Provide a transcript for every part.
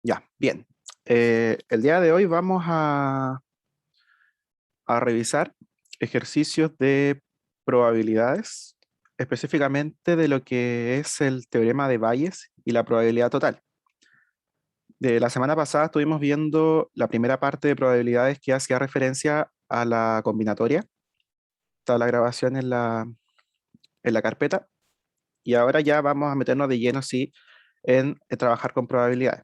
Ya, bien. El día de hoy vamos a revisar ejercicios de probabilidades, específicamente de lo que es el teorema de Bayes y la probabilidad total. De la semana pasada estuvimos viendo la primera parte de probabilidades que hacía referencia a la combinatoria. Está la grabación en la carpeta. Y ahora ya vamos a meternos de lleno, sí, en trabajar con probabilidades.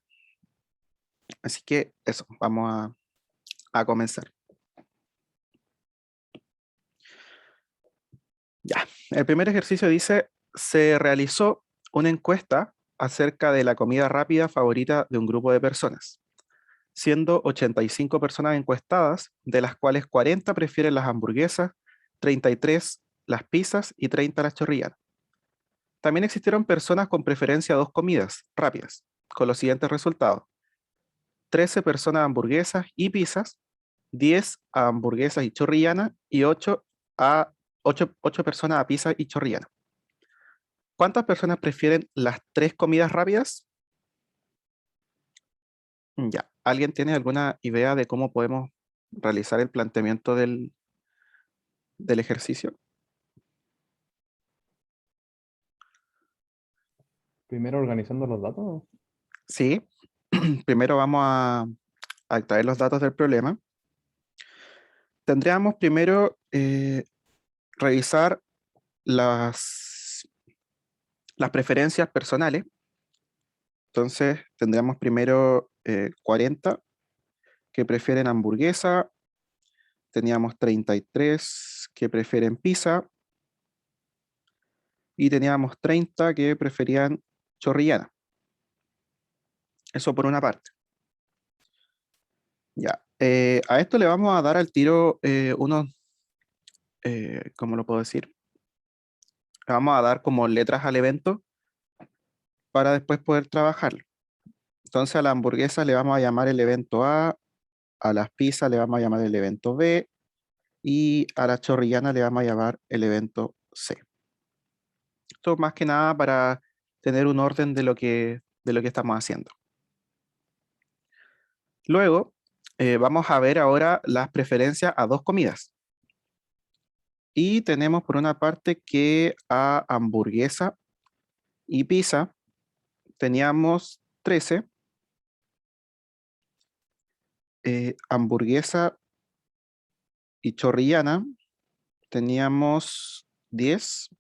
Así que eso, vamos a comenzar. Ya, el primer ejercicio dice, se realizó una encuesta acerca de la comida rápida favorita de un grupo de personas, siendo 85 personas encuestadas, de las cuales 40 prefieren las hamburguesas, 33 las pizzas y 30 las chorrillanas. También existieron personas con preferencia a dos comidas rápidas, con los siguientes resultados: 13 personas a hamburguesas y pizzas, 10 a hamburguesas y chorrillana y 8 personas a pizza y chorrillana. ¿Cuántas personas prefieren las tres comidas rápidas? Ya, ¿alguien tiene alguna idea de cómo podemos realizar el planteamiento del ejercicio? Primero organizando los datos. Sí, primero vamos a extraer los datos del problema. Tendríamos primero revisar las preferencias personales. Entonces tendríamos primero 40 que prefieren hamburguesa, teníamos 33 que prefieren pizza y teníamos 30 que preferían chorrillana. Eso por una parte. Ya. A esto le vamos a dar al tiro ¿cómo lo puedo decir? Le vamos a dar como letras al evento para después poder trabajarlo. Entonces a la hamburguesa le vamos a llamar el evento A las pizzas le vamos a llamar el evento B y a la chorrillana le vamos a llamar el evento C. Esto más que nada para tener un orden de lo que estamos haciendo. Luego, vamos a ver ahora las preferencias a dos comidas. Y tenemos por una parte que a hamburguesa y pizza teníamos 13, hamburguesa y chorrillana teníamos 10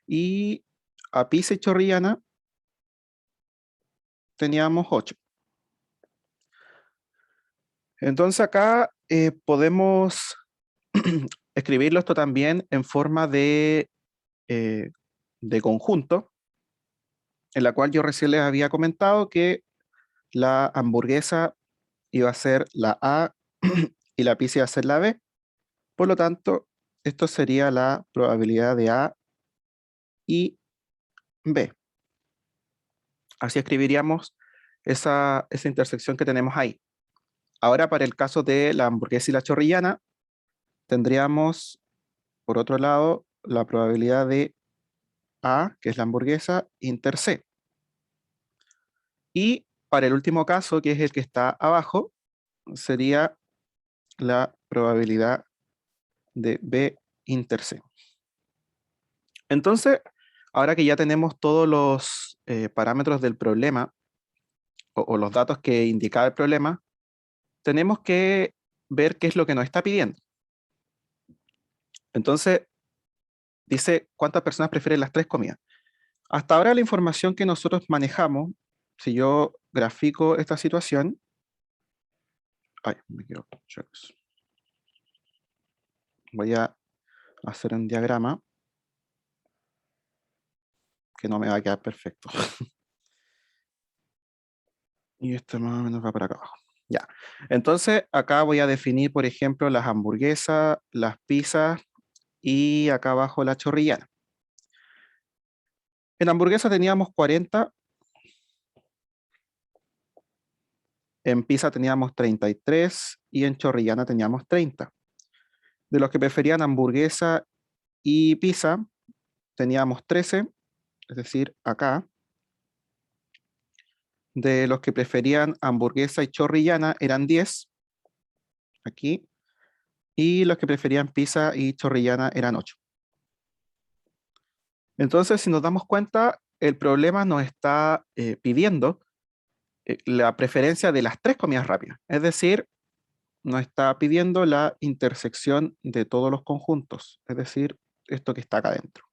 y a pizza y chorrillana teníamos 8. Entonces acá podemos escribirlo esto también en forma eh, de conjunto, en la cual yo recién les había comentado que la hamburguesa iba a ser la A y la pizza iba a ser la B. Por lo tanto, esto sería la probabilidad de A y B. Así escribiríamos esa intersección que tenemos ahí. Ahora, para el caso de la hamburguesa y la chorrillana, tendríamos, por otro lado, la probabilidad de A, que es la hamburguesa, inter C. Y para el último caso, que es el que está abajo, sería la probabilidad de B inter C. Entonces, ahora que ya tenemos todos los parámetros del problema o los datos que indicaba el problema, tenemos que ver qué es lo que nos está pidiendo. Entonces, dice cuántas personas prefieren las tres comidas. Hasta ahora la información que nosotros manejamos, si yo grafico esta situación, me equivoco, voy a hacer un diagrama que no me va a quedar perfecto. Y esto más o menos va para acá abajo. Ya. Entonces, acá voy a definir, por ejemplo, las hamburguesas, las pizzas y acá abajo la chorrillana. En hamburguesa teníamos 40, en pizza teníamos 33 y en chorrillana teníamos 30. De los que preferían hamburguesa y pizza, teníamos 13, es decir, acá. de los que preferían hamburguesa y chorrillana eran 10, aquí, y los que preferían pizza y chorrillana eran 8. Entonces, si nos damos cuenta, el problema nos está pidiendo la preferencia de las 3 comidas rápidas, es decir, nos está pidiendo la intersección de todos los conjuntos, es decir, esto que está acá adentro.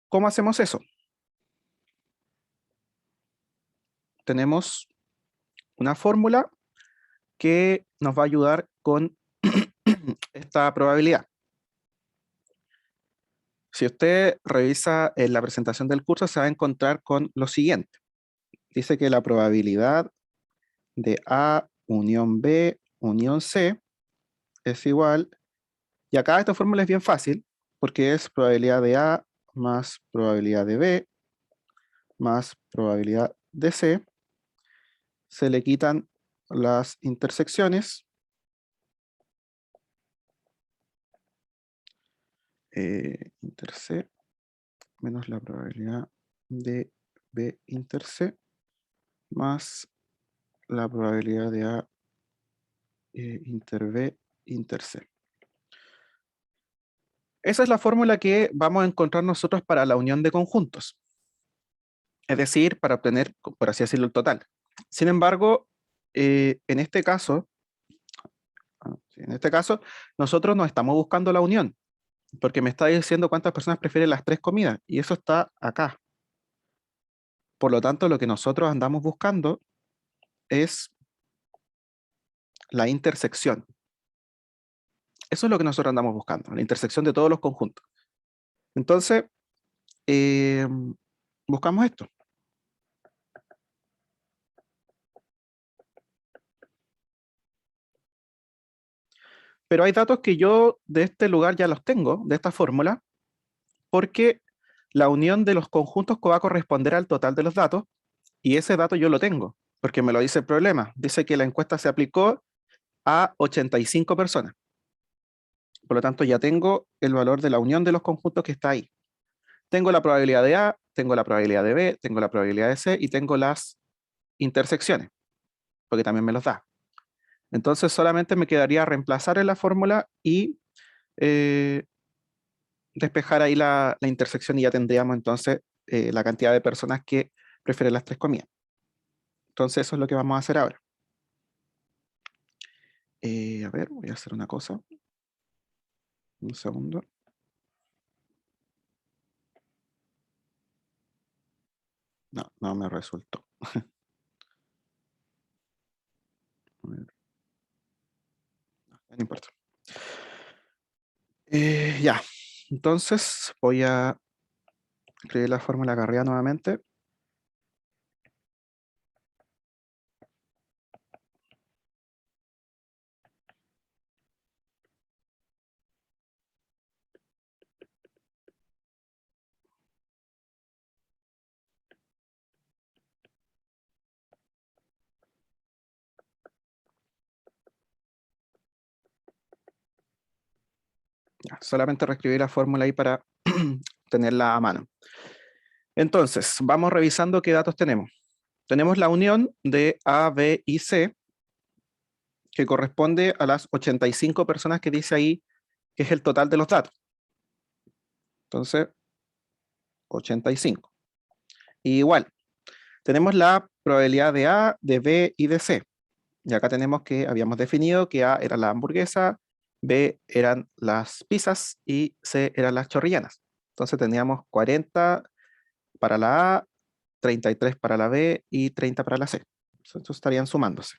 ¿Cómo hacemos eso? Tenemos una fórmula que nos va a ayudar con esta probabilidad. Si usted revisa en la presentación del curso, se va a encontrar con lo siguiente. Dice que la probabilidad de A unión B unión C es igual, y acá esta fórmula es bien fácil, porque es probabilidad de A más probabilidad de B más probabilidad de C. Se le quitan las intersecciones. Inter C menos la probabilidad de B inter C más la probabilidad de A inter B inter C. Esa es la fórmula que vamos a encontrar nosotros para la unión de conjuntos. Es decir, para obtener, por así decirlo, el total. Sin embargo, en este caso, nosotros no estamos buscando la unión, porque me está diciendo cuántas personas prefieren las 3 comidas, y eso está acá. Por lo tanto, lo que nosotros andamos buscando es la intersección. Eso es lo que nosotros andamos buscando, la intersección de todos los conjuntos. Entonces, buscamos esto. Pero hay datos que yo de este lugar ya los tengo, de esta fórmula, porque la unión de los conjuntos va a corresponder al total de los datos, y ese dato yo lo tengo, porque me lo dice el problema. Dice que la encuesta se aplicó a 85 personas. Por lo tanto, ya tengo el valor de la unión de los conjuntos que está ahí. Tengo la probabilidad de A, tengo la probabilidad de B, tengo la probabilidad de C, y tengo las intersecciones, porque también me los da. Entonces solamente me quedaría reemplazar en la fórmula y despejar ahí la intersección, y ya tendríamos entonces la cantidad de personas que prefieren las 3 comidas. Entonces eso es lo que vamos a hacer ahora. A ver, voy a hacer una cosa. Un segundo. No me resultó. A ver. No importa. Ya, entonces voy a escribir la fórmula acá arriba nuevamente. Ya, solamente reescribir la fórmula ahí para tenerla a mano. Entonces, vamos revisando qué datos tenemos. Tenemos la unión de A, B y C, que corresponde a las 85 personas que dice ahí, que es el total de los datos. Entonces, 85. Y igual, tenemos la probabilidad de A, de B y de C. Y acá tenemos que habíamos definido que A era la hamburguesa, B eran las pizzas y C eran las chorrillanas. Entonces teníamos 40 para la A, 33 para la B y 30 para la C. Estos estarían sumándose.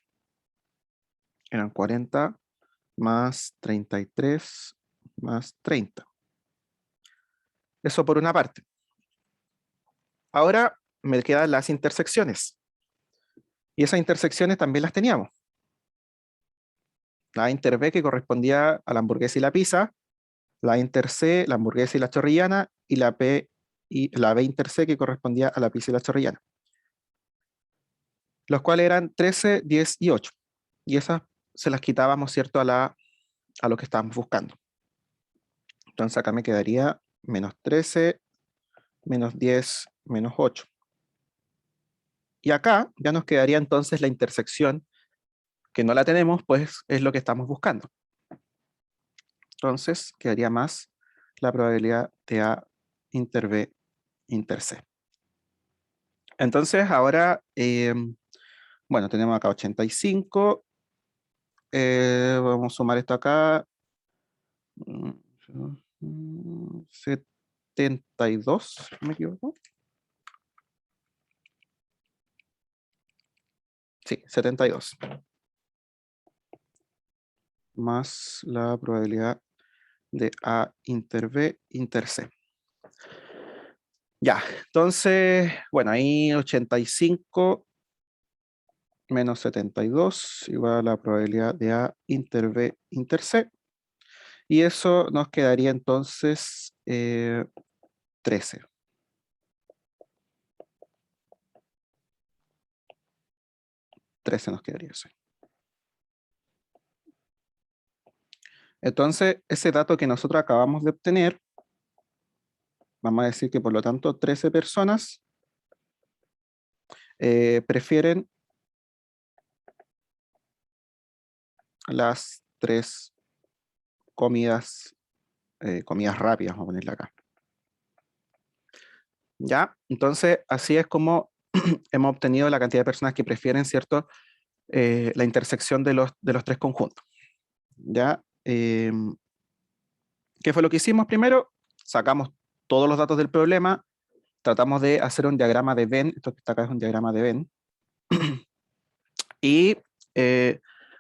Eran 40 más 33 más 30. Eso por una parte. Ahora me quedan las intersecciones. Y esas intersecciones también las teníamos. La inter B, que correspondía a la hamburguesa y la pizza, la inter C, la hamburguesa y la chorrillana, y la B inter C, que correspondía a la pizza y la chorrillana. Los cuales eran 13, 10 y 8. Y esas se las quitábamos, ¿cierto?, a lo que estábamos buscando. Entonces acá me quedaría menos 13, menos 10 menos 8. Y acá ya nos quedaría entonces la intersección, que no la tenemos, pues es lo que estamos buscando. Entonces quedaría más la probabilidad de A inter B inter C. Entonces ahora, bueno, tenemos acá 85. Vamos a sumar esto acá. 72, si ¿me equivoco? Sí, 72. Más la probabilidad de A inter B inter C. Ya, entonces, bueno, ahí 85 menos 72 igual a la probabilidad de A inter B inter C. Y eso nos quedaría entonces 13. 13 nos quedaría eso. Entonces, ese dato que nosotros acabamos de obtener, vamos a decir que por lo tanto 13 personas prefieren las 3 comidas, comidas rápidas, vamos a ponerle acá. ¿Ya? Entonces, así es como hemos obtenido la cantidad de personas que prefieren, ¿cierto? La intersección de los 3 conjuntos. ¿Ya? ¿Qué fue lo que hicimos primero? Sacamos todos los datos del problema, tratamos de hacer un diagrama de Venn, esto que está acá es un diagrama de Venn, y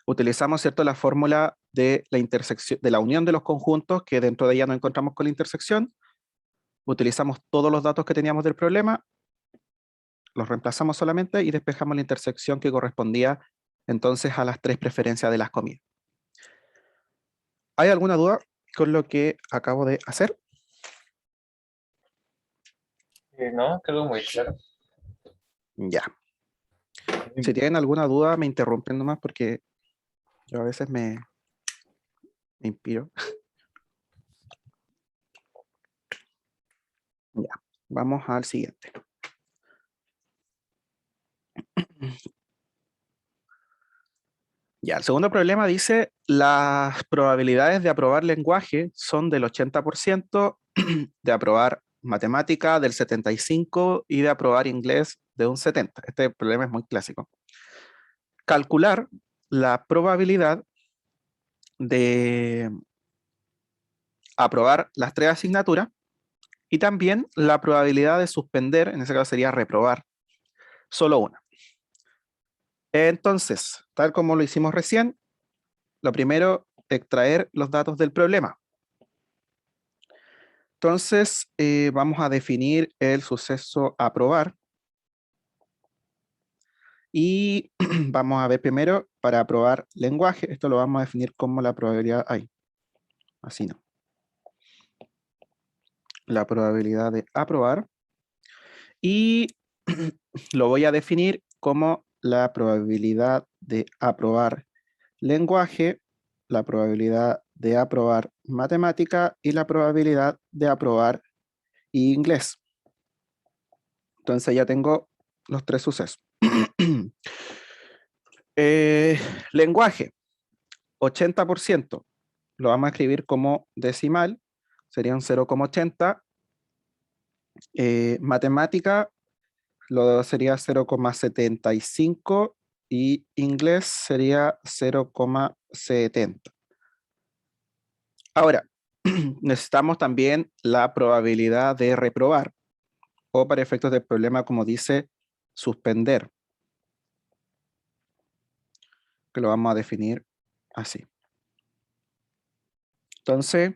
utilizamos, ¿cierto?, la fórmula de la intersección, de la unión de los conjuntos, que dentro de ella nos encontramos con la intersección. Utilizamos todos los datos que teníamos del problema, los reemplazamos solamente y despejamos la intersección que correspondía entonces a las 3 preferencias de las comidas. ¿Hay alguna duda con lo que acabo de hacer? No, quedó muy claro. Ya. Si tienen alguna duda, me interrumpen nomás porque yo a veces me inspiro. Ya, vamos al siguiente. Ya, el segundo problema dice, las probabilidades de aprobar lenguaje son del 80%, de aprobar matemática del 75% y de aprobar inglés de un 70%. Este problema es muy clásico. Calcular la probabilidad de aprobar las 3 asignaturas y también la probabilidad de suspender, en ese caso sería reprobar, solo una. Entonces, tal como lo hicimos recién, lo primero, extraer los datos del problema. Entonces, vamos a definir el suceso aprobar. Y vamos a ver primero, para aprobar lenguaje, esto lo vamos a definir como la probabilidad hay. Así no. La probabilidad de aprobar. Y lo voy a definir como la probabilidad de aprobar lenguaje, la probabilidad de aprobar matemática y la probabilidad de aprobar inglés. Entonces ya tengo los 3 sucesos. Lenguaje, 80%. Lo vamos a escribir como decimal, sería un 0,80. Matemática sería 0,75 y inglés sería 0,70. Ahora, necesitamos también la probabilidad de reprobar, o para efectos del problema, como dice, suspender, que lo vamos a definir así. Entonces,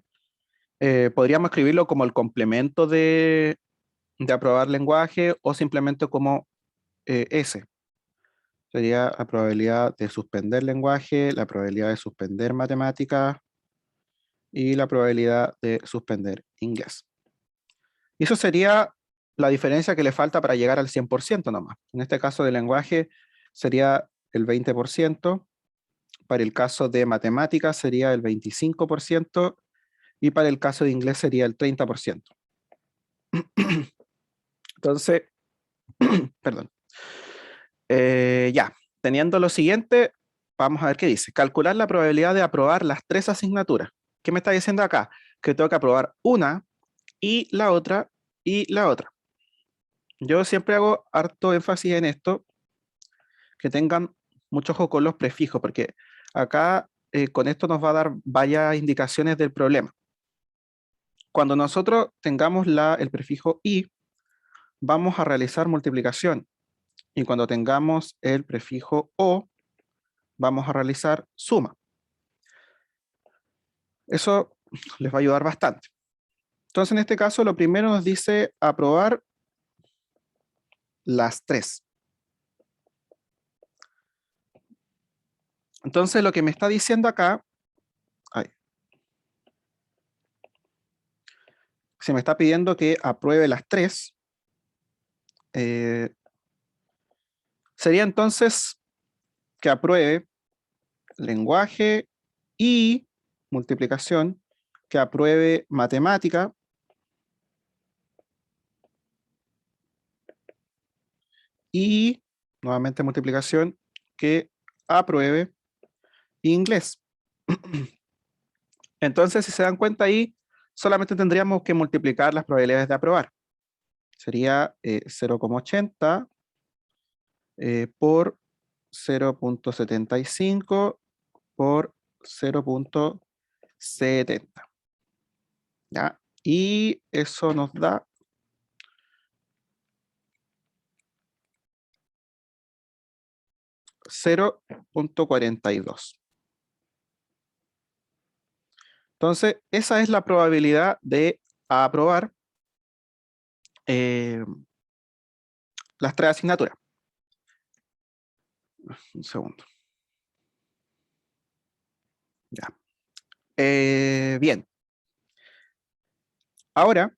podríamos escribirlo como el complemento de aprobar lenguaje o simplemente como S. Sería la probabilidad de suspender lenguaje, la probabilidad de suspender matemáticas y la probabilidad de suspender inglés. Y eso sería la diferencia que le falta para llegar al 100% nomás. En este caso de lenguaje sería el 20%, para el caso de matemáticas sería el 25% y para el caso de inglés sería el 30%. Entonces, perdón. Ya, teniendo lo siguiente, vamos a ver qué dice. Calcular la probabilidad de aprobar las 3 asignaturas. ¿Qué me está diciendo acá? Que tengo que aprobar una y la otra y la otra. Yo siempre hago harto énfasis en esto, que tengan mucho ojo con los prefijos, porque acá con esto nos va a dar varias indicaciones del problema. Cuando nosotros tengamos el prefijo y, vamos a realizar multiplicación. Y cuando tengamos el prefijo o, vamos a realizar suma. Eso les va a ayudar bastante. Entonces, en este caso, lo primero nos dice aprobar las 3. Entonces, lo que me está diciendo acá, se me está pidiendo que apruebe las 3. Sería entonces que apruebe lenguaje y multiplicación, que apruebe matemática y nuevamente multiplicación, que apruebe inglés. Entonces, si se dan cuenta ahí, solamente tendríamos que multiplicar las probabilidades de aprobar. Sería 0,80 por 0,75 por 0,70. ¿Ya? Y eso nos da 0,42. Entonces, esa es la probabilidad de aprobar las 3 asignaturas. Un segundo. Ya. Bien. Ahora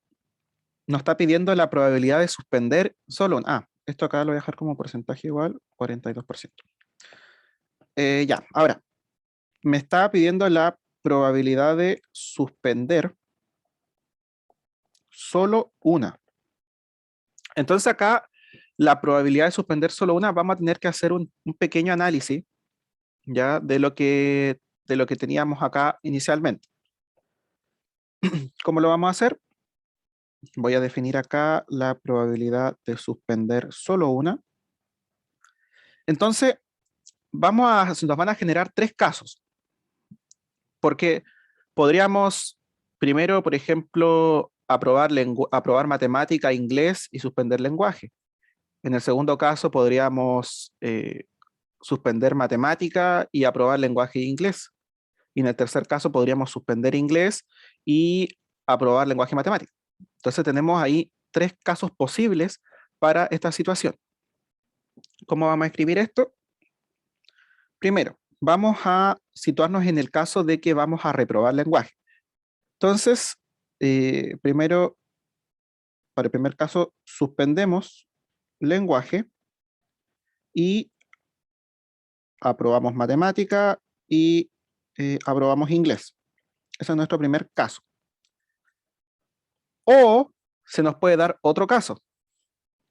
nos está pidiendo la probabilidad de suspender solo esto acá lo voy a dejar como porcentaje igual, 42%. Ya, ahora, me está pidiendo la probabilidad de suspender solo una. Entonces acá, la probabilidad de suspender solo una, vamos a tener que hacer un pequeño análisis ya de lo que teníamos acá inicialmente. ¿Cómo lo vamos a hacer? Voy a definir acá la probabilidad de suspender solo una. Entonces, nos van a generar 3 casos. Porque podríamos primero, por ejemplo, aprobar matemática, inglés y suspender lenguaje. En el segundo caso, podríamos suspender matemática y aprobar lenguaje e inglés. Y en el tercer caso, podríamos suspender inglés y aprobar lenguaje y matemática. Entonces, tenemos ahí 3 casos posibles para esta situación. ¿Cómo vamos a escribir esto? Primero, vamos a situarnos en el caso de que vamos a reprobar lenguaje. Entonces, primero, para el primer caso, suspendemos lenguaje y aprobamos matemática y aprobamos inglés. Ese es nuestro primer caso. O se nos puede dar otro caso.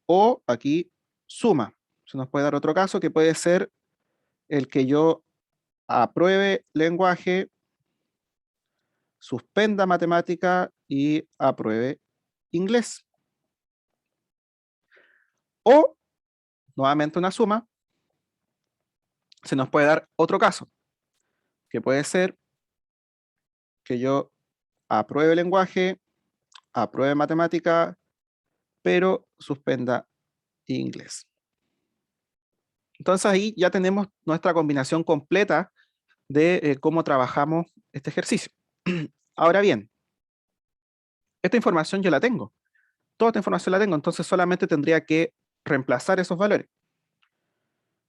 O aquí suma. Se nos puede dar otro caso que puede ser el que yo apruebe lenguaje, suspenda matemática y apruebe inglés. O, nuevamente una suma, se nos puede dar otro caso, que puede ser que yo apruebe lenguaje, apruebe matemática, pero suspenda inglés. Entonces ahí ya tenemos nuestra combinación completa de cómo trabajamos este ejercicio. Ahora bien, esta información yo la tengo. Toda esta información la tengo, entonces solamente tendría que reemplazar esos valores,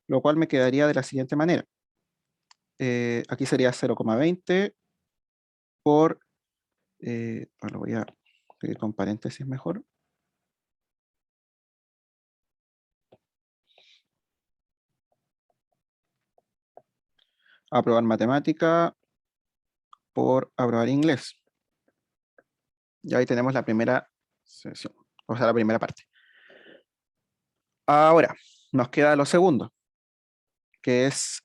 lo cual me quedaría de la siguiente manera. Aquí sería 0,20 por, lo voy a escribir con paréntesis mejor. Aprobar matemática por aprobar inglés. Y ahí tenemos la primera sesión, o sea, la primera parte. Ahora, nos queda lo segundo, que es,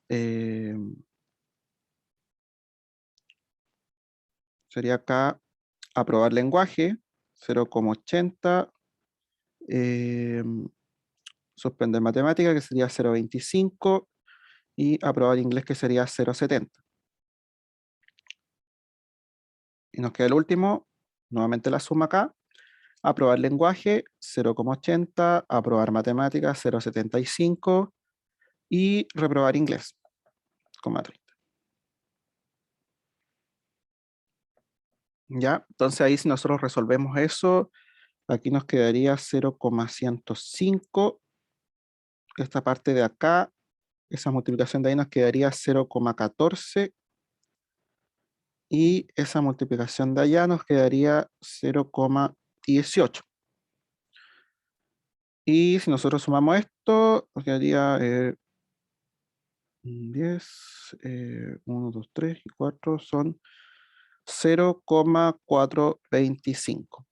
sería acá, aprobar lenguaje, 0,80, suspender matemática, que sería 0,25, y aprobar inglés, que sería 0,70. Y nos queda el último, nuevamente la suma acá, aprobar lenguaje, 0,80, aprobar matemáticas, 0,75, y reprobar inglés, 0,30. ¿Ya? Entonces ahí si nosotros resolvemos eso, aquí nos quedaría 0,105, esta parte de acá, esa multiplicación de ahí nos quedaría 0,14, y esa multiplicación de allá nos quedaría 0,18. Y si nosotros sumamos esto, nos quedaría 10, 1, 2, 3 y 4 son 0,425.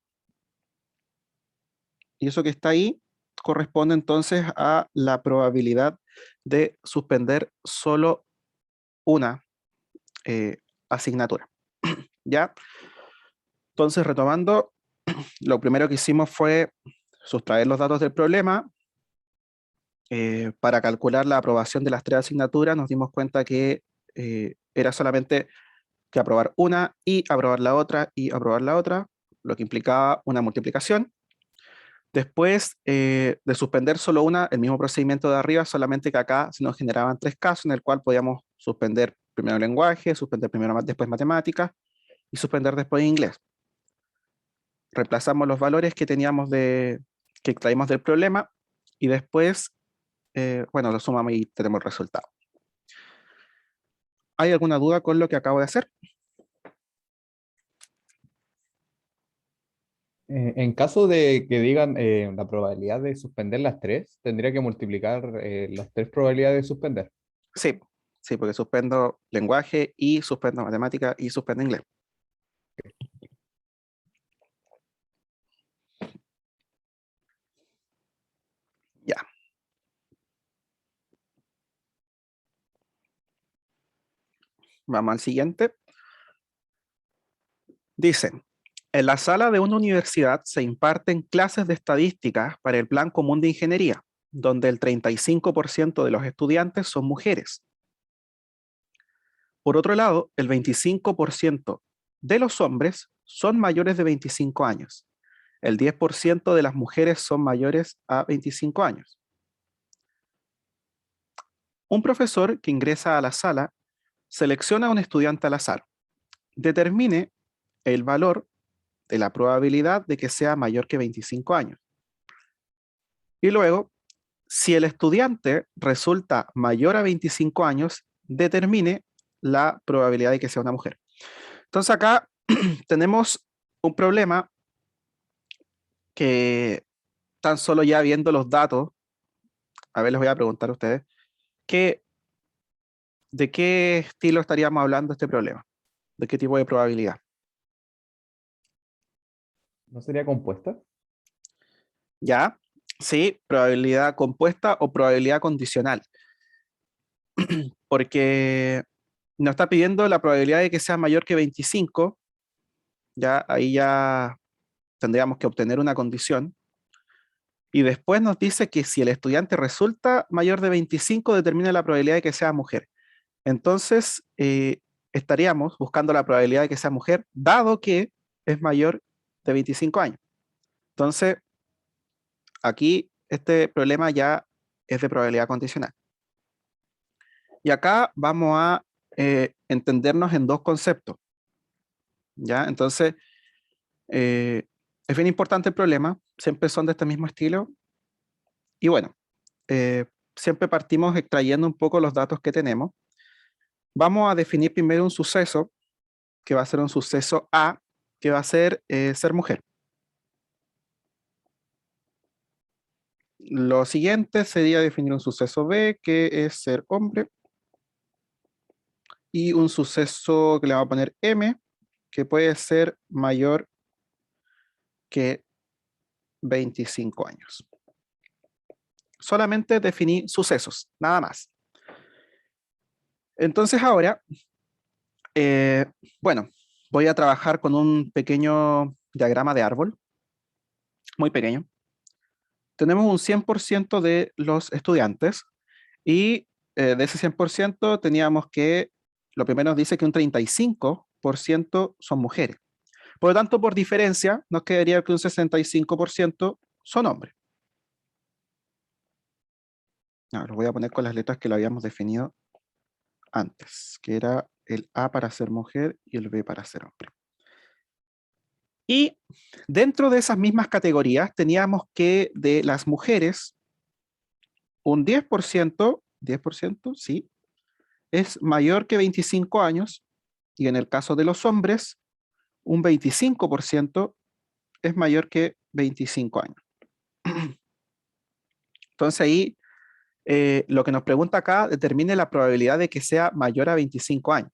Y eso que está ahí corresponde entonces a la probabilidad de suspender solo una asignatura. ¿Ya? Entonces, retomando, lo primero que hicimos fue sustraer los datos del problema. Para calcular la aprobación de las 3 asignaturas, nos dimos cuenta que era solamente que aprobar una y aprobar la otra y aprobar la otra, lo que implicaba una multiplicación. Después de suspender solo una, el mismo procedimiento de arriba, solamente que acá se nos generaban 3 casos en el cual podíamos suspender primero lenguaje, suspender primero después matemáticas y suspender después inglés. Reemplazamos los valores que teníamos que extraímos del problema y después, bueno, lo sumamos y tenemos el resultado. ¿Hay alguna duda con lo que acabo de hacer? En caso de que digan la probabilidad de suspender las tres, tendría que multiplicar las tres probabilidades de suspender. Sí, sí, porque suspendo lenguaje y suspendo matemática y suspendo inglés. Ya. Vamos al siguiente. Dicen, en la sala de una universidad se imparten clases de estadística para el Plan Común de Ingeniería, donde el 35% de los estudiantes son mujeres. Por otro lado, el 25% de los hombres son mayores de 25 años. El 10% de las mujeres son mayores a 25 años. Un profesor que ingresa a la sala selecciona a un estudiante al azar. Determine el valor de la probabilidad de que sea mayor que 25 años. Y luego, si el estudiante resulta mayor a 25 años, determine la probabilidad de que sea una mujer. Entonces acá tenemos un problema que tan solo ya viendo los datos, a ver, les voy a preguntar a ustedes, ¿de qué estilo estaríamos hablando de este problema? ¿De qué tipo de probabilidad? ¿No sería compuesta? ¿Ya? Sí, probabilidad compuesta o probabilidad condicional. Porque nos está pidiendo la probabilidad de que sea mayor que 25, ya ahí ya tendríamos que obtener una condición. Y después nos dice que si el estudiante resulta mayor de 25, determina la probabilidad de que sea mujer. Entonces, estaríamos buscando la probabilidad de que sea mujer, dado que es mayor de 25 años. Entonces, aquí este problema ya es de probabilidad condicional. Y acá vamos a entendernos en dos conceptos. ¿Ya? Entonces, es bien importante el problema, siempre son de este mismo estilo. Y bueno, siempre partimos extrayendo un poco los datos que tenemos. Vamos a definir primero un suceso, que va a ser un suceso A, que va a ser ser mujer. Lo siguiente sería definir un suceso B, que es ser hombre. Y un suceso que le vamos a poner M, que puede ser mayor que 25 años. Solamente definí sucesos, nada más. Entonces ahora, bueno, voy a trabajar con un pequeño diagrama de árbol, muy pequeño. Tenemos un 100% de los estudiantes y de ese 100% teníamos que, lo primero nos dice que un 35% son mujeres. Por lo tanto, por diferencia, nos quedaría que un 65% son hombres. Ahora, lo voy a poner con las letras que lo habíamos definido antes, que era el A para ser mujer y el B para ser hombre. Y dentro de esas mismas categorías teníamos que de las mujeres, un 10%, sí, es mayor que 25 años, y en el caso de los hombres, un 25% es mayor que 25 años. Entonces ahí, lo que nos pregunta acá, determine la probabilidad de que sea mayor a 25 años.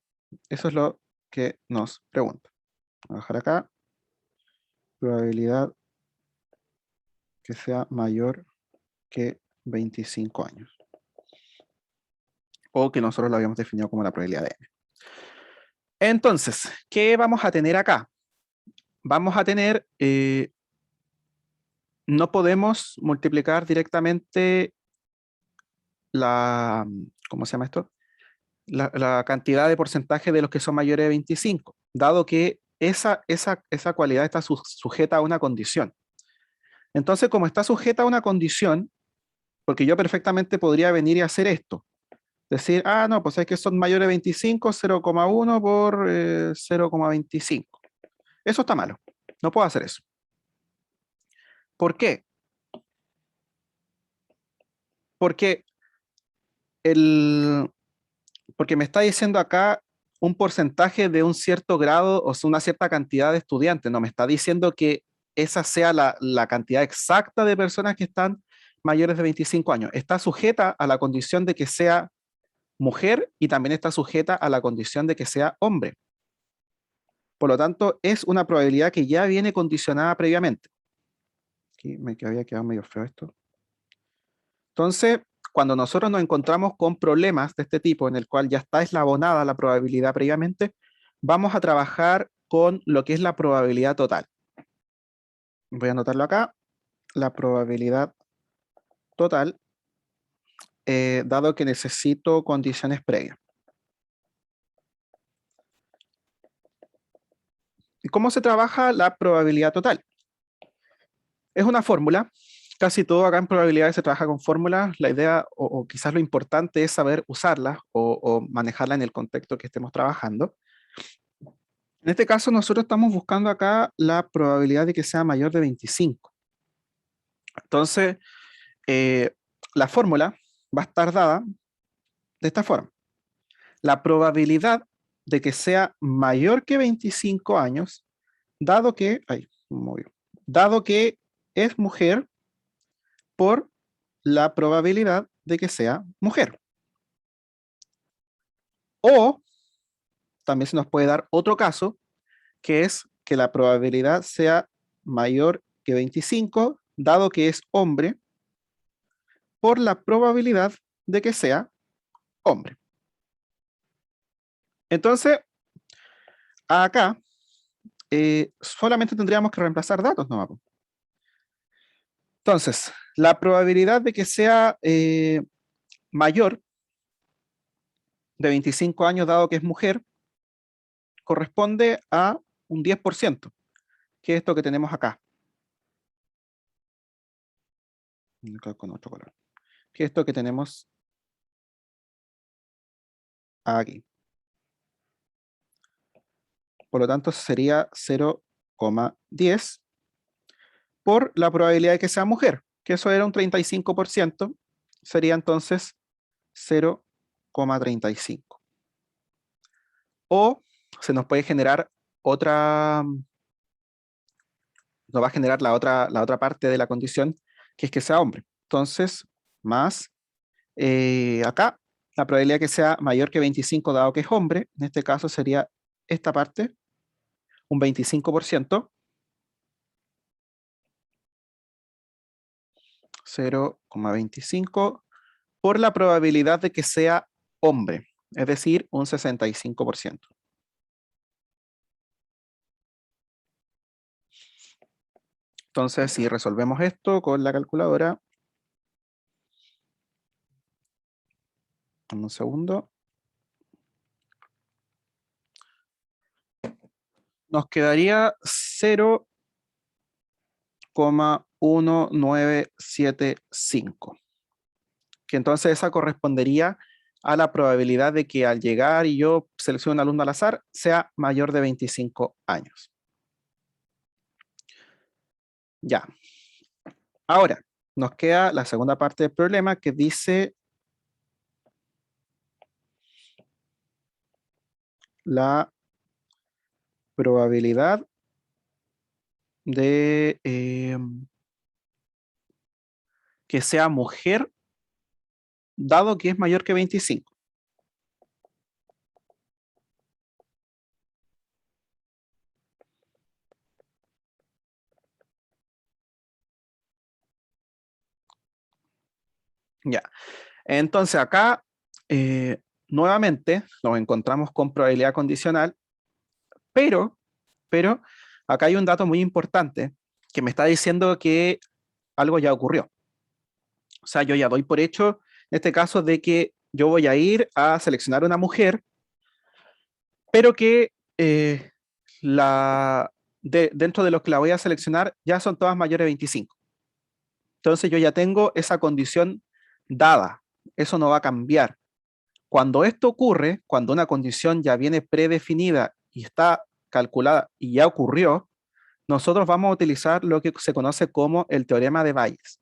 Eso es lo que nos pregunta. Voy a dejar acá. Probabilidad que sea mayor que 25 años. O que nosotros lo habíamos definido como la probabilidad de n. Entonces, ¿qué vamos a tener acá? Vamos a tener, no podemos multiplicar directamente la, ¿cómo se llama esto? La cantidad de porcentaje de los que son mayores de 25, dado que esa cualidad está sujeta a una condición. Entonces, como está sujeta a una condición, porque yo perfectamente podría venir y hacer esto, decir, ah, no, pues es que son mayores de 25, 0,1 por 0,25. Eso está malo, no puedo hacer eso. ¿Por qué? Porque, porque me está diciendo acá un porcentaje de un cierto grado o sea, una cierta cantidad de estudiantes, no me está diciendo que esa sea la cantidad exacta de personas que están mayores de 25 años. Está sujeta a la condición de que sea mujer y también está sujeta a la condición de que sea hombre. Por lo tanto, es una probabilidad que ya viene condicionada previamente. Aquí me había quedado medio feo esto. Entonces, cuando nosotros nos encontramos con problemas de este tipo, en el cual ya está eslabonada la probabilidad previamente, vamos a trabajar con lo que es la probabilidad total. Voy a anotarlo acá. La probabilidad total, dado que necesito condiciones previas. ¿Y cómo se trabaja la probabilidad total? Es una fórmula. Casi todo acá en probabilidades se trabaja con fórmulas. La idea, o quizás lo importante, es saber usarla o manejarla en el contexto que estemos trabajando. En este caso, nosotros estamos buscando acá la probabilidad de que sea mayor de 25. Entonces, la fórmula va a estar dada de esta forma. La probabilidad de que sea mayor que 25 años, dado que es mujer, por la probabilidad de que sea mujer. O también se nos puede dar otro caso, que es que la probabilidad sea mayor que 25, dado que es hombre, por la probabilidad de que sea hombre. Entonces, acá solamente tendríamos que reemplazar datos nomás. Entonces, la probabilidad de que sea mayor de 25 años, dado que es mujer, corresponde a un 10%, que es esto que tenemos acá. Con otro color. Que es esto que tenemos aquí. Por lo tanto, sería 0,10 por la probabilidad de que sea mujer, que eso era un 35%, sería entonces 0,35. O se nos puede generar otra, nos va a generar la otra parte de la condición, que es que sea hombre. Entonces, más acá, la probabilidad de que sea mayor que 25 dado que es hombre, en este caso sería esta parte, un 25%, 0,25 por la probabilidad de que sea hombre, es decir, un 65%. Entonces, si resolvemos esto con la calculadora, un segundo, nos quedaría 0,1975, que entonces esa correspondería a la probabilidad de que al llegar y yo selecciono un alumno al azar sea mayor de 25 años. Ya. Ahora, nos queda la segunda parte del problema que dice la probabilidad de que sea mujer dado que es mayor que 25. Ya. Entonces acá nuevamente nos encontramos con probabilidad condicional, pero acá hay un dato muy importante que me está diciendo que algo ya ocurrió. O sea, yo ya doy por hecho en este caso de que yo voy a ir a seleccionar una mujer, pero que dentro de los que la voy a seleccionar ya son todas mayores de 25. Entonces yo ya tengo esa condición dada. Eso no va a cambiar. Cuando esto ocurre, cuando una condición ya viene predefinida y está calculada y ya ocurrió, nosotros vamos a utilizar lo que se conoce como el teorema de Bayes.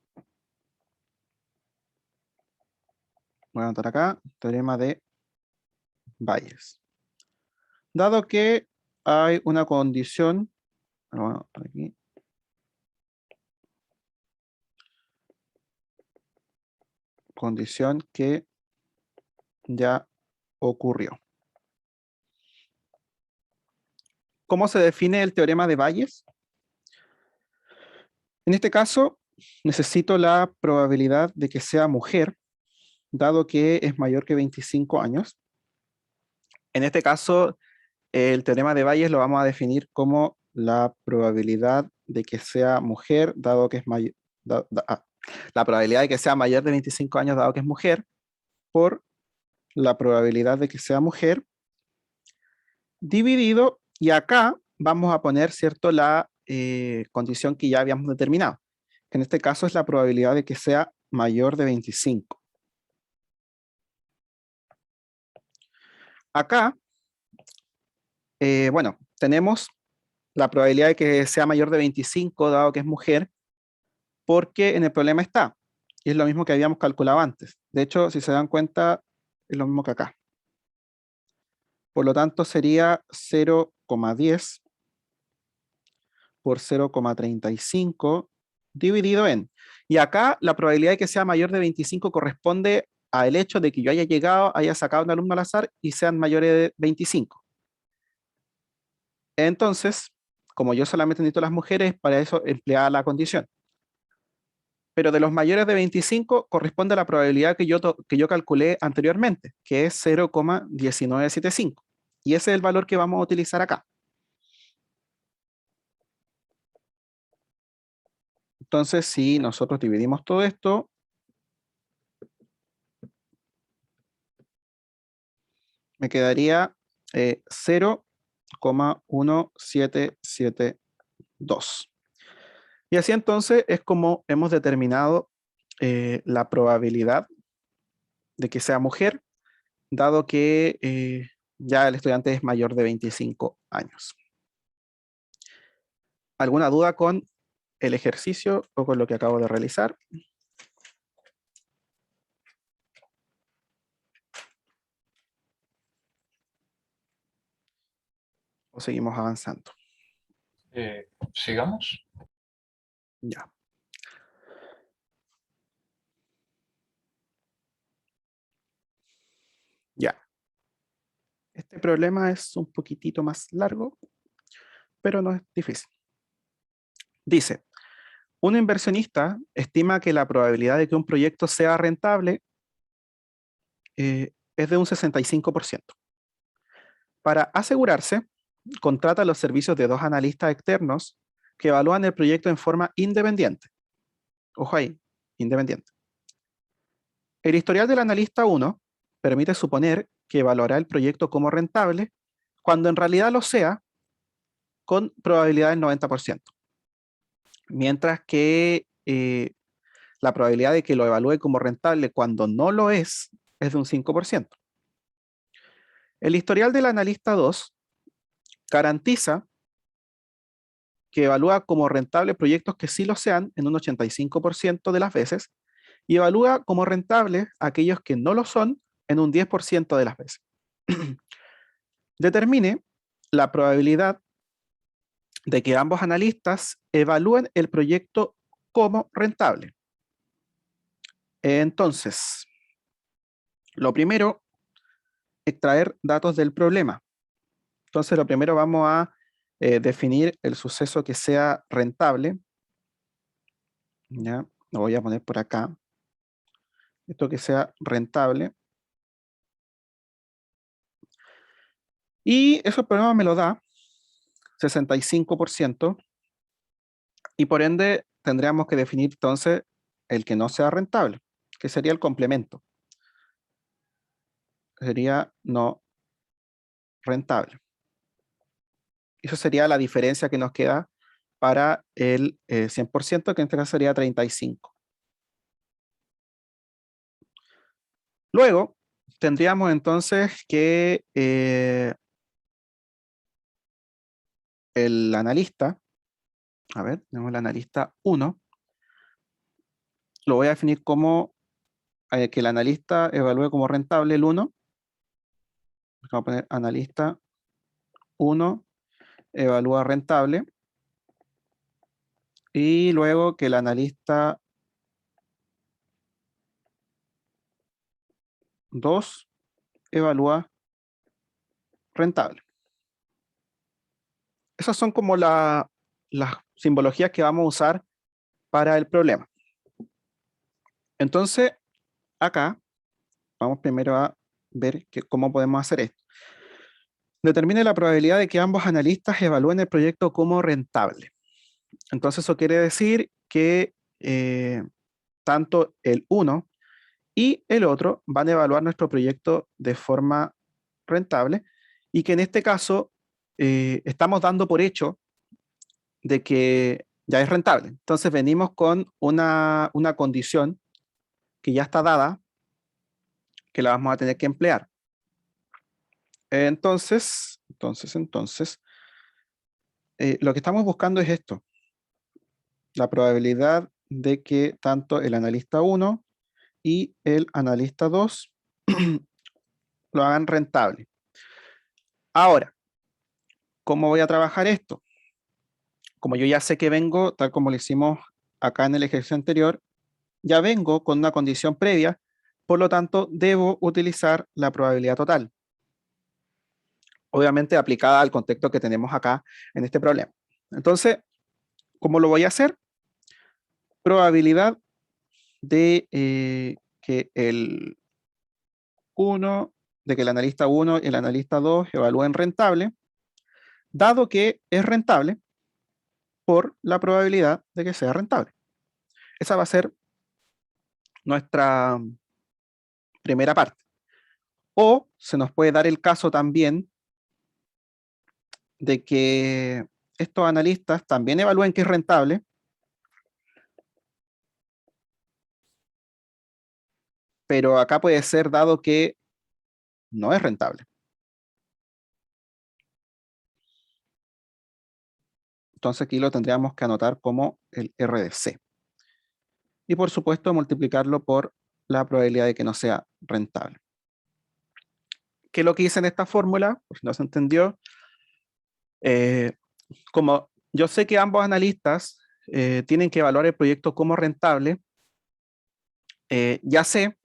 Voy a anotar acá, teorema de Bayes. Dado que hay una condición, bueno, aquí, condición que ya ocurrió. ¿Cómo se define el teorema de Bayes? En este caso, necesito la probabilidad de que sea mujer, dado que es mayor que 25 años. En este caso, el teorema de Bayes lo vamos a definir como la probabilidad de que sea mujer, dado que es mayor, la probabilidad de que sea mayor de 25 años, dado que es mujer, por la probabilidad de que sea mujer, dividido, y acá vamos a poner, ¿cierto?, la condición que ya habíamos determinado, que en este caso es la probabilidad de que sea mayor de 25. Acá, bueno, tenemos la probabilidad de que sea mayor de 25, dado que es mujer, porque en el problema está, y es lo mismo que habíamos calculado antes. De hecho, si se dan cuenta, es lo mismo que acá. Por lo tanto, sería 0,10 por 0,35 dividido en. Y acá la probabilidad de que sea mayor de 25 corresponde al hecho de que yo haya llegado, haya sacado un alumno al azar y sean mayores de 25. Entonces, como yo solamente necesito las mujeres, para eso empleaba la condición. Pero de los mayores de 25 corresponde a la probabilidad que yo calculé anteriormente, que es 0,1975. Y ese es el valor que vamos a utilizar acá. Entonces, si nosotros dividimos todo esto, me quedaría 0,1772. Y así entonces es como hemos determinado la probabilidad de que sea mujer, dado que ya el estudiante es mayor de 25 años. ¿Alguna duda con el ejercicio o con lo que acabo de realizar? ¿O seguimos avanzando? Sigamos. Ya. Ya. Este problema es un poquitito más largo, pero no es difícil. Dice, un inversionista estima que la probabilidad de que un proyecto sea rentable es de un 65%. Para asegurarse, contrata los servicios de 2 analistas externos que evalúan el proyecto en forma independiente. Ojo ahí, independiente. El historial del analista 1 permite suponer que evaluará el proyecto como rentable cuando en realidad lo sea con probabilidad del 90%. Mientras que la probabilidad de que lo evalúe como rentable cuando no lo es de un 5%. El historial del analista 2 garantiza que evalúa como rentable proyectos que sí lo sean en un 85% de las veces y evalúa como rentable aquellos que no lo son en un 10% de las veces. Determine la probabilidad de que ambos analistas evalúen el proyecto como rentable. Entonces, lo primero, extraer datos del problema. Entonces, lo primero vamos a definir el suceso que sea rentable. Ya, lo voy a poner por acá. Esto que sea rentable. Y ese problema me lo da 65%. Y por ende, tendríamos que definir entonces el que no sea rentable, que sería el complemento. Sería no rentable. Eso sería la diferencia que nos queda para el 100%, que en este caso sería 35. Luego, tendríamos entonces que el analista, a ver, tenemos el analista 1, lo voy a definir como que el analista evalúe como rentable el 1. Vamos a poner analista 1 evalúa rentable. Y luego que el analista 2 evalúa rentable. Esas son como las simbologías que vamos a usar para el problema. Entonces, acá vamos primero a ver cómo podemos hacer esto. Determine la probabilidad de que ambos analistas evalúen el proyecto como rentable. Entonces, eso quiere decir que tanto el uno y el otro van a evaluar nuestro proyecto de forma rentable y que en este caso estamos dando por hecho de que ya es rentable. Entonces venimos con una condición que ya está dada, que la vamos a tener que emplear. Entonces, lo que estamos buscando es esto, la probabilidad de que tanto el analista 1 y el analista 2 lo hagan rentable. Ahora, ¿cómo voy a trabajar esto? Como yo ya sé que vengo, tal como lo hicimos acá en el ejercicio anterior, ya vengo con una condición previa, por lo tanto, debo utilizar la probabilidad total. Obviamente aplicada al contexto que tenemos acá en este problema. Entonces, ¿cómo lo voy a hacer? Probabilidad de que el 1, de que el analista 1 y el analista 2 evalúen rentable, dado que es rentable por la probabilidad de que sea rentable. Esa va a ser nuestra primera parte. O se nos puede dar el caso también de que estos analistas también evalúen que es rentable, pero acá puede ser dado que no es rentable. Entonces aquí lo tendríamos que anotar como el R de C. Y por supuesto multiplicarlo por la probabilidad de que no sea rentable. ¿Qué es lo que hice en esta fórmula? Pues no se entendió. Como yo sé que ambos analistas tienen que evaluar el proyecto como rentable, ya sé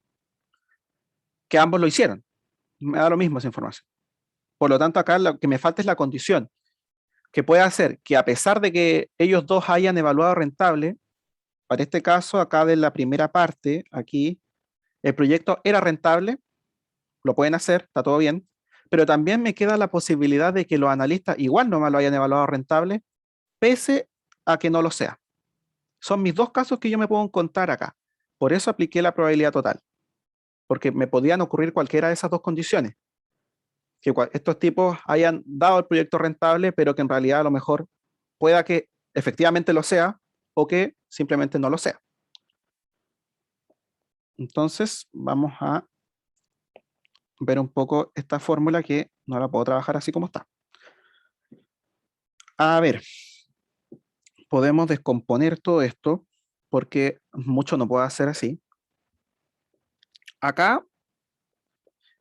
que ambos lo hicieron. Me da lo mismo esa información. Por lo tanto, acá lo que me falta es la condición, que puede hacer que a pesar de que ellos dos hayan evaluado rentable, para este caso, acá de la primera parte, aquí, el proyecto era rentable, lo pueden hacer, está todo bien, pero también me queda la posibilidad de que los analistas igual no me lo hayan evaluado rentable, pese a que no lo sea. Son mis dos casos que yo me puedo encontrar acá. Por eso apliqué la probabilidad total, porque me podían ocurrir cualquiera de esas dos condiciones. Que estos tipos hayan dado el proyecto rentable, pero que en realidad a lo mejor pueda que efectivamente lo sea o que simplemente no lo sea. Entonces vamos a ver un poco esta fórmula que no la puedo trabajar así como está. A ver, podemos descomponer todo esto porque mucho no puedo hacer así. Acá,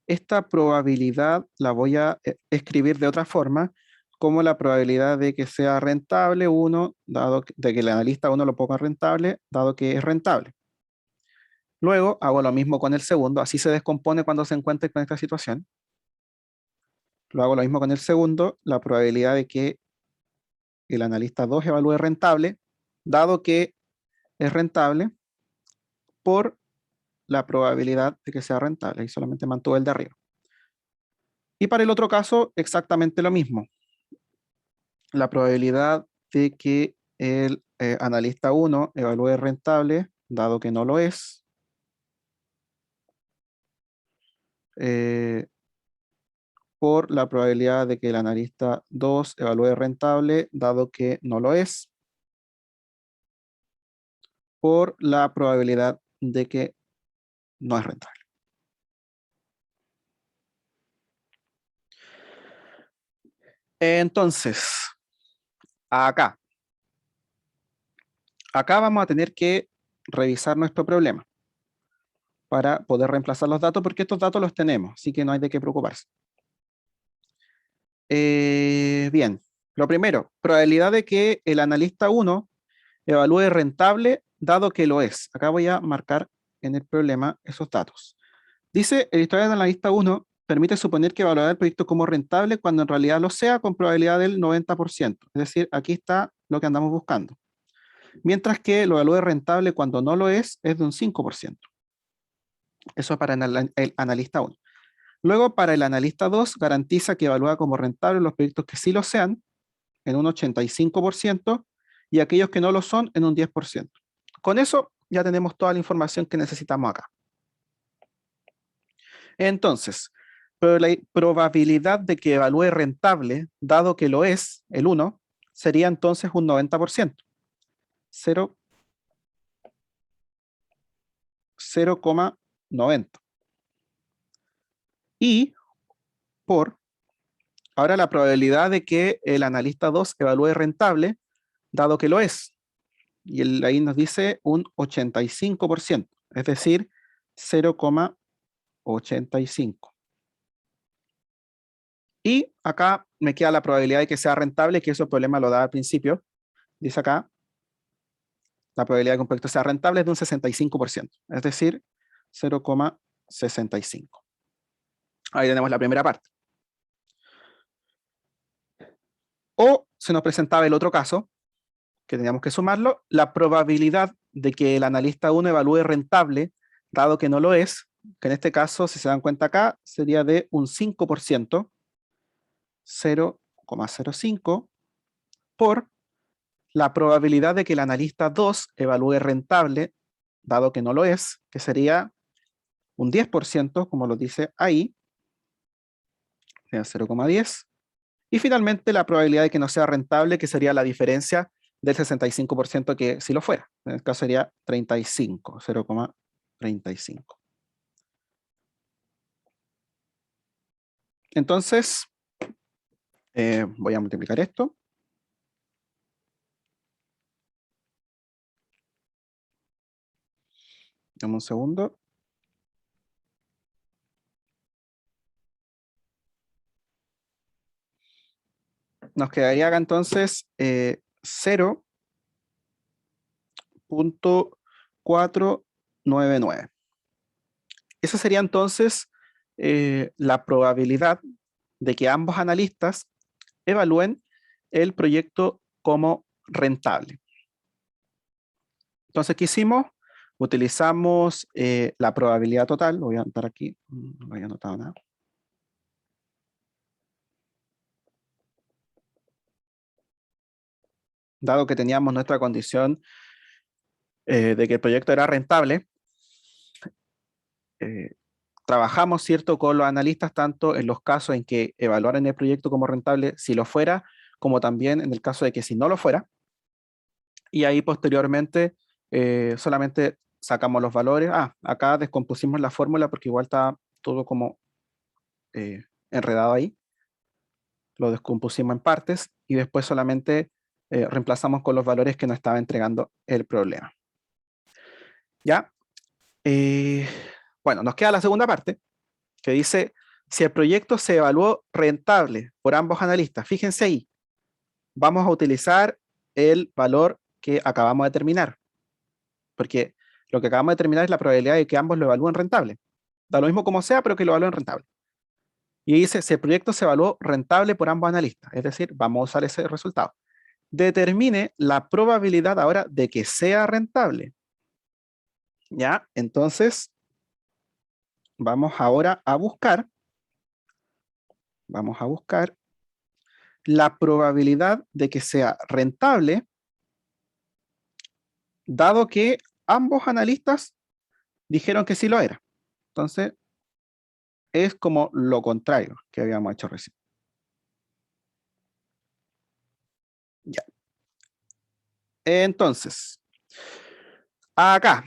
esta probabilidad la voy a escribir de otra forma, como la probabilidad de que sea rentable 1, de que el analista 1 lo ponga rentable, dado que es rentable. Luego hago lo mismo con el segundo, así se descompone cuando se encuentre con esta situación. Lo hago lo mismo con el segundo, la probabilidad de que el analista 2 evalúe rentable, dado que es rentable, por la probabilidad de que sea rentable, y solamente mantuve el de arriba. Y para el otro caso, exactamente lo mismo. La probabilidad de que el analista 1 evalúe rentable, dado que no lo es, por la probabilidad de que el analista 2 evalúe rentable, dado que no lo es, por la probabilidad de que no es rentable. Entonces, acá vamos a tener que revisar nuestro problema para poder reemplazar los datos, porque estos datos los tenemos, así que no hay de qué preocuparse. Bien, lo primero, probabilidad de que el analista 1 evalúe rentable, dado que lo es. Acá voy a marcar en el problema esos datos. Dice, el historial del analista 1 permite suponer que evaluará el proyecto como rentable cuando en realidad lo sea con probabilidad del 90%. Es decir, aquí está lo que andamos buscando. Mientras que lo evalúe rentable cuando no lo es de un 5%. Eso es para el analista 1. Luego, para el analista 2, garantiza que evalúa como rentable los proyectos que sí lo sean en un 85% y aquellos que no lo son en un 10%. Con eso ya tenemos toda la información que necesitamos acá. Entonces, la probabilidad de que evalúe rentable, dado que lo es, el 1, sería entonces un 90%. 0,90. Y ahora la probabilidad de que el analista 2 evalúe rentable, dado que lo es. Y ahí nos dice un 85%, es decir, 0,85. Y acá me queda la probabilidad de que sea rentable, que ese problema lo da al principio. Dice acá, la probabilidad de que un proyecto sea rentable es de un 65%, es decir, 0,65. Ahí tenemos la primera parte. O se nos presentaba el otro caso, que teníamos que sumarlo, la probabilidad de que el analista 1 evalúe rentable, dado que no lo es, que en este caso, si se dan cuenta acá, sería de un 5%, 0,05, por la probabilidad de que el analista 2 evalúe rentable, dado que no lo es, que sería un 10%, como lo dice ahí, 0,10. Y finalmente la probabilidad de que no sea rentable, que sería la diferencia del 65% que si lo fuera. En el caso sería 35, 0,35. Entonces, voy a multiplicar esto. Dame un segundo. Nos quedaría acá entonces 0,499. Esa sería entonces la probabilidad de que ambos analistas evalúen el proyecto como rentable. Entonces, ¿qué hicimos? Utilizamos la probabilidad total. Lo voy a anotar aquí. No lo había anotado nada. Dado que teníamos nuestra condición de que el proyecto era rentable, trabajamos, ¿cierto?, con los analistas tanto en los casos en que evaluaran el proyecto como rentable si lo fuera, como también en el caso de que si no lo fuera. Y ahí posteriormente solamente sacamos los valores. Acá descompusimos la fórmula porque igual está todo como enredado ahí. Lo descompusimos en partes y después solamente reemplazamos con los valores que nos estaba entregando el problema. ¿Ya? Bueno, nos queda la segunda parte, que dice, si el proyecto se evaluó rentable por ambos analistas, fíjense ahí, vamos a utilizar el valor que acabamos de determinar, porque lo que acabamos de determinar es la probabilidad de que ambos lo evalúen rentable. Da lo mismo como sea, pero que lo evalúen rentable. Y dice, si el proyecto se evaluó rentable por ambos analistas, es decir, vamos a usar ese resultado. Determine la probabilidad ahora de que sea rentable. ¿Ya? Entonces, vamos ahora a buscar la probabilidad de que sea rentable, dado que ambos analistas dijeron que sí lo era. Entonces, es como lo contrario que habíamos hecho recién. Ya. Entonces, acá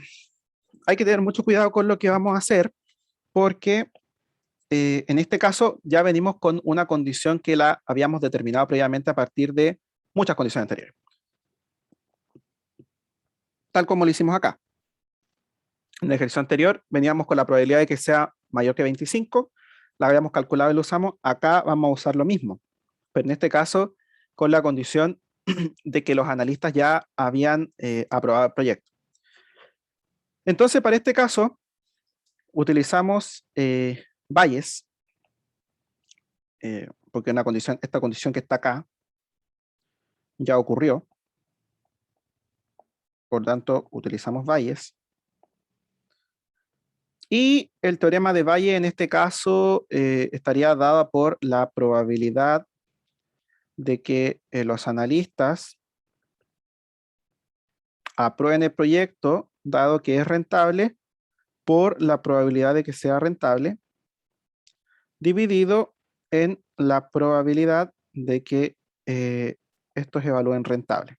hay que tener mucho cuidado con lo que vamos a hacer, porque en este caso ya venimos con una condición que la habíamos determinado previamente a partir de muchas condiciones anteriores. Tal como lo hicimos acá. En el ejercicio anterior veníamos con la probabilidad de que sea mayor que 25, la habíamos calculado y lo usamos. Acá vamos a usar lo mismo, pero en este caso con la condición de que los analistas ya habían aprobado el proyecto. Entonces, para este caso, utilizamos Bayes, porque esta condición que está acá ya ocurrió. Por tanto, utilizamos Bayes. Y el teorema de Bayes en este caso estaría dada por la probabilidad de que los analistas aprueben el proyecto, dado que es rentable, por la probabilidad de que sea rentable, dividido en la probabilidad de que estos evalúen rentable.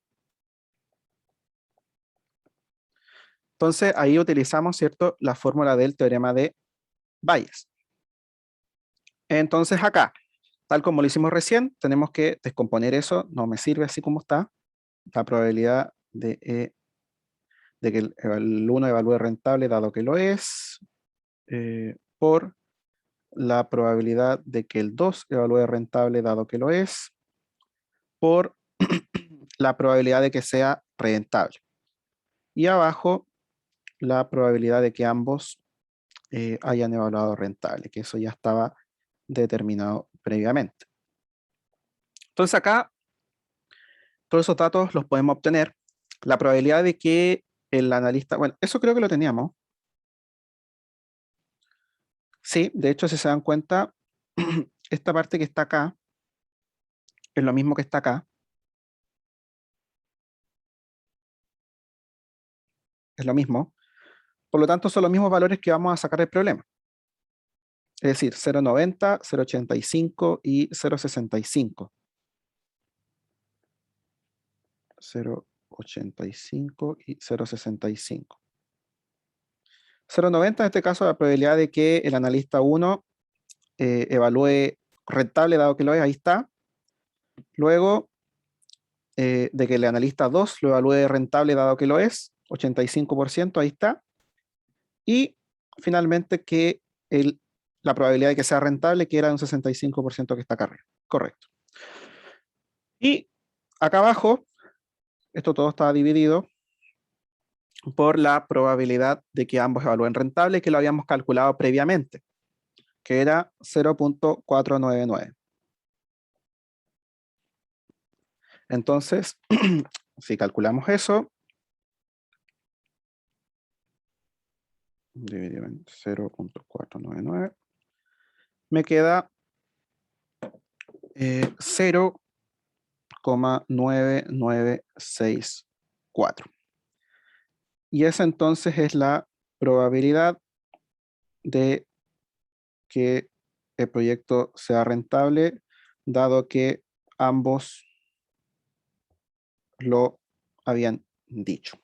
Entonces, ahí utilizamos, ¿cierto?, la fórmula del teorema de Bayes. Entonces, acá, tal como lo hicimos recién, tenemos que descomponer eso, no me sirve así como está, la probabilidad de que el 1 evalúe rentable, dado que lo es, por la probabilidad de que el 2 evalúe rentable, dado que lo es, por la probabilidad de que sea rentable. Y abajo, la probabilidad de que ambos hayan evaluado rentable, que eso ya estaba determinado previamente. Entonces acá, todos esos datos los podemos obtener. La probabilidad de que el analista, bueno, eso creo que lo teníamos. Sí, de hecho, si se dan cuenta, esta parte que está acá es lo mismo que está acá. Es lo mismo. Por lo tanto, son los mismos valores que vamos a sacar del problema. Es decir, 0,90, 0,85 y 0,65. 0,85 y 0,65. 0,90 en este caso la probabilidad de que el analista 1 evalúe rentable, dado que lo es, ahí está. Luego, de que el analista 2 lo evalúe rentable, dado que lo es, 85%, ahí está. Y finalmente que la probabilidad de que sea rentable, que era un 65% que está acá arriba. Correcto. Y acá abajo, esto todo está dividido por la probabilidad de que ambos evalúen rentable, que lo habíamos calculado previamente, que era 0.499. Entonces, si calculamos eso, dividido en 0.499. Me queda 0,9964. Y esa entonces es la probabilidad de que el proyecto sea rentable, dado que ambos lo habían dicho.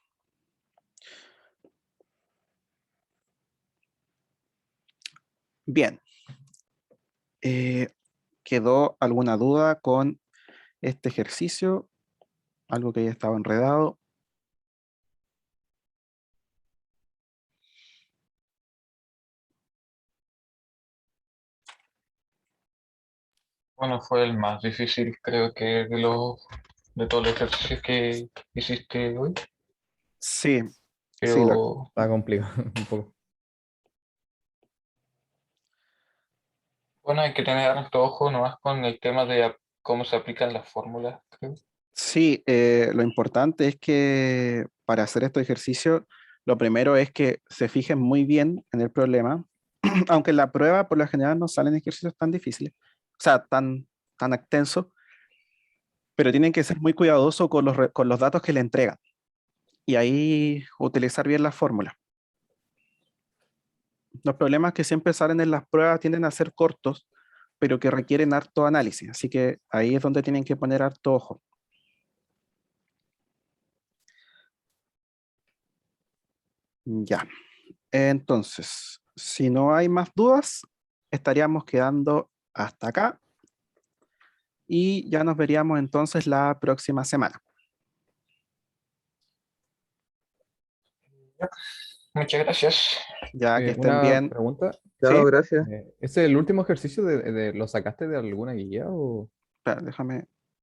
Bien. ¿Quedó alguna duda con este ejercicio? ¿Algo que haya estado enredado? Bueno, fue el más difícil, creo que de todos los ejercicios que hiciste hoy. Sí, sí, Pero Está complicado un poco. bueno, hay que tener harto ojo nomás con el tema de cómo se aplican las fórmulas, creo. sí, lo importante es que para hacer estos ejercicios, lo primero es que se fijen muy bien en el problema, aunque en la prueba por lo general no salen ejercicios tan difíciles, o sea, tan extensos, pero tienen que ser muy cuidadosos con los datos que le entregan y ahí utilizar bien la fórmula. Los problemas que siempre salen en las pruebas tienden a ser cortos, pero que requieren harto análisis, así que ahí es donde tienen que poner harto ojo. Ya, entonces, si no hay más dudas, estaríamos quedando hasta acá y ya nos veríamos entonces la próxima semana. Muchas gracias. Ya que estén Una bien. pregunta. ¿Sí? Chao, gracias. ¿Ese es el último ejercicio lo sacaste de alguna guía o? Espera, déjame